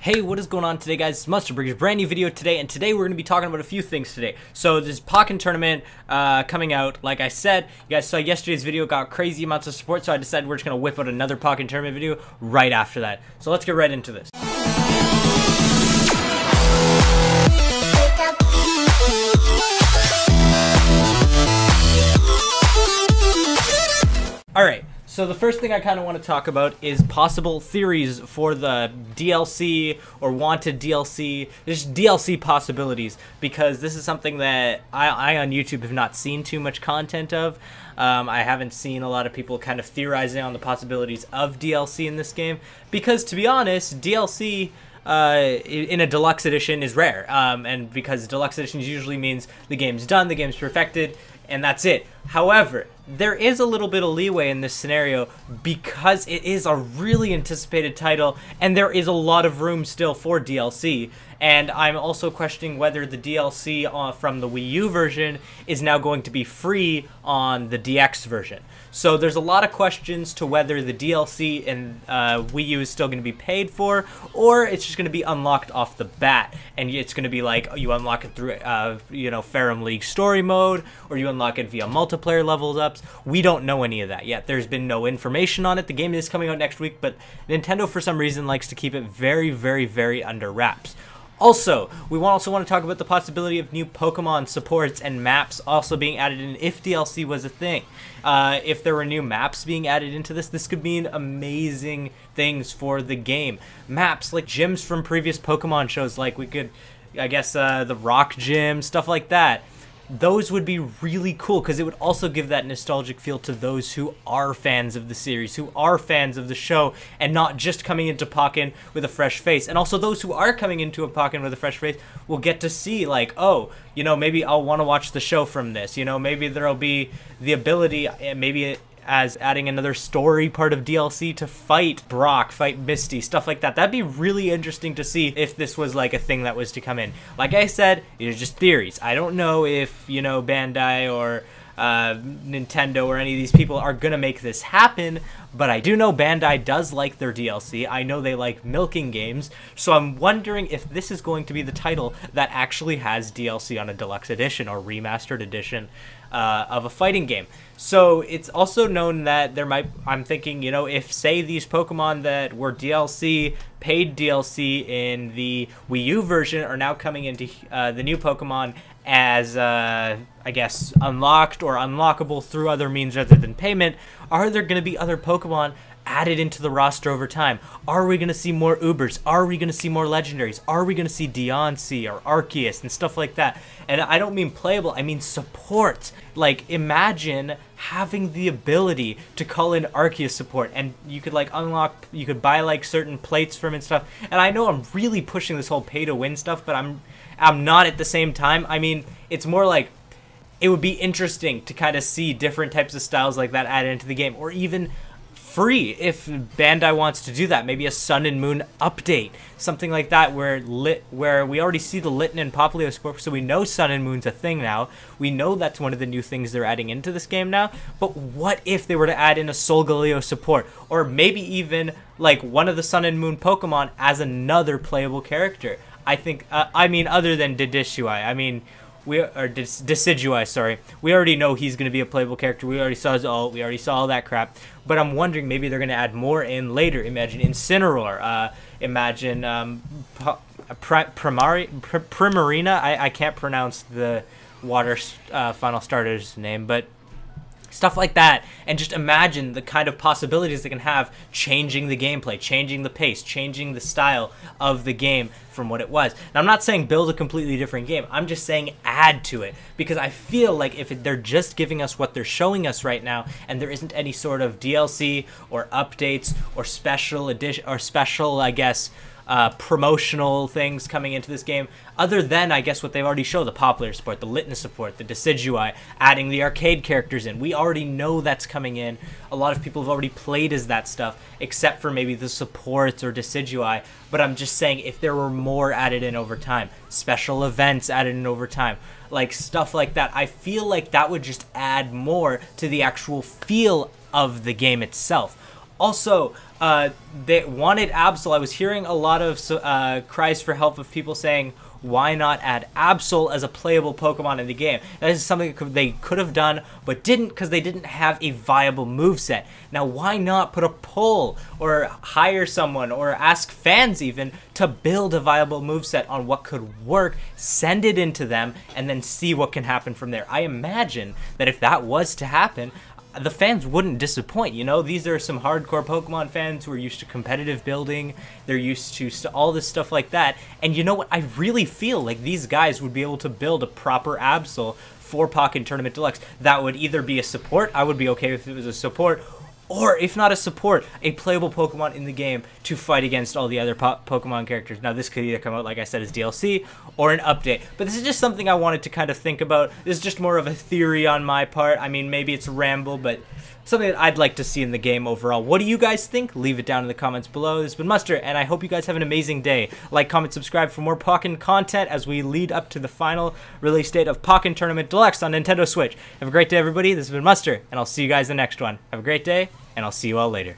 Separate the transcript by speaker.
Speaker 1: Hey, what is going on today, guys? It's Munster, brand new video today, and today we're going to be talking about a few things today. So there's Pokken Tournament coming out. Like I said, you guys saw yesterday's video, got crazy amounts of support, so I decided we're just going to whip out another Pokken Tournament video right after that. So let's get right into this. Alright. So the first thing I kind of want to talk about is possible theories for the DLC or wanted DLC, just DLC possibilities, because this is something that I on YouTube have not seen too much content of. I haven't seen a lot of people kind of theorizing on the possibilities of DLC in this game, because to be honest, DLC in a deluxe edition is rare, and because deluxe editions usually means the game's done, the game's perfected, and that's it. However, there is a little bit of leeway in this scenario because it is a really anticipated title and there is a lot of room still for DLC. And I'm also questioning whether the DLC from the Wii U version is now going to be free on the DX version. So there's a lot of questions to whether the DLC in Wii U is still going to be paid for, or it's just going to be unlocked off the bat, and it's going to be like you unlock it through, Ferrum League story mode, or you unlock it via multiplayer levels ups. We don't know any of that yet. There's been no information on it. The game is coming out next week, but Nintendo for some reason likes to keep it very, very, very under wraps. Also, we also want to talk about the possibility of new Pokemon supports and maps also being added in if DLC was a thing. If there were new maps being added into this could mean amazing things for the game. Maps like gyms from previous Pokemon shows, like we could, I guess, the Rock Gym, stuff like that. Those would be really cool because it would also give that nostalgic feel to those who are fans of the series, who are fans of the show, and not just coming into Pokken with a fresh face. And also those who are coming into a Pokken with a fresh face will get to see, like, oh, maybe I'll want to watch the show from this. Maybe there'll be the ability, maybe as adding another story part of DLC to fight Brock, fight Misty, stuff like that. That'd be really interesting to see if this was like a thing that was to come in. Like I said, it's just theories. I don't know if, Bandai or Nintendo or any of these people are gonna make this happen, but I do know Bandai does like their DLC. I know they like milking games, so I'm wondering if this is going to be the title that actually has DLC on a deluxe edition or remastered edition of a fighting game. So it's also known that there might, I'm thinking, if say these Pokemon that were DLC, paid DLC in the Wii U version are now coming into the new Pokemon as, I guess, unlocked or unlockable through other means other than payment, are there going to be other Pokemon added into the roster over time? Are we going to see more Ubers? Are we going to see more legendaries? Are we going to see Deontay or Arceus and stuff like that? And I don't mean playable, I mean support. Like, imagine having the ability to call in Arceus support, and you could like unlock, you could buy like certain plates from and stuff. And I know I'm really pushing this whole pay to win stuff, but I'm not at the same time. I mean, it's more like it would be interesting to kind of see different types of styles like that added into the game, or even free if Bandai wants to do that. Maybe a Sun and Moon update, something like that, where we already see the Litten and Popplio support, so we know Sun and Moon's a thing now. We know that's one of the new things they're adding into this game now. But what if they were to add in a Solgaleo support, or maybe even like one of the Sun and Moon Pokemon as another playable character? I think, I mean, other than Decidueye, Decidueye, sorry. We already know he's going to be a playable character. We already saw his ult. We already saw all that crap. But I'm wondering, maybe they're going to add more in later. Imagine Incineroar. Imagine Primarina. I can't pronounce the water final starter's name, but stuff like that. And just imagine the kind of possibilities they can have, changing the gameplay, changing the pace, changing the style of the game from what it was. Now, I'm not saying build a completely different game. I'm just saying add to it, because I feel like if they're just giving us what they're showing us right now, and there isn't any sort of DLC or updates or special edition or special, I guess, promotional things coming into this game, other than, I guess, what they've already showed, the Popplio support, the Litten support, the Decidueye, adding the arcade characters in. We already know that's coming in. A lot of people have already played as that stuff, except for maybe the supports or Decidueye. But I'm just saying, if there were more added in over time, special events added in over time, like stuff like that, I feel like that would just add more to the actual feel of the game itself. Also, they wanted Absol. I was hearing a lot of cries for help of people saying, why not add Absol as a playable Pokemon in the game? That is something they could have done, but didn't because they didn't have a viable moveset. Now, why not put a poll or hire someone or ask fans even to build a viable moveset on what could work, send it into them, and then see what can happen from there? I imagine that if that was to happen, the fans wouldn't disappoint, you know? These are some hardcore Pokemon fans who are used to competitive building. They're used to all this stuff like that. And you know what? I really feel like these guys would be able to build a proper Absol for Pokken Tournament Deluxe. That would either be a support. I would be okay if it was a support. Or, if not a support, a playable Pokemon in the game to fight against all the other Pokemon characters. Now, this could either come out, like I said, as DLC or an update. But this is just something I wanted to kind of think about. This is just more of a theory on my part. I mean, maybe it's a ramble, but something that I'd like to see in the game overall. What do you guys think? Leave it down in the comments below. This has been Munster, and I hope you guys have an amazing day. Like, comment, subscribe for more Pokken content as we lead up to the final release date of Pokken Tournament Deluxe on Nintendo Switch. Have a great day, everybody. This has been Munster, and I'll see you guys in the next one. Have a great day, and I'll see you all later.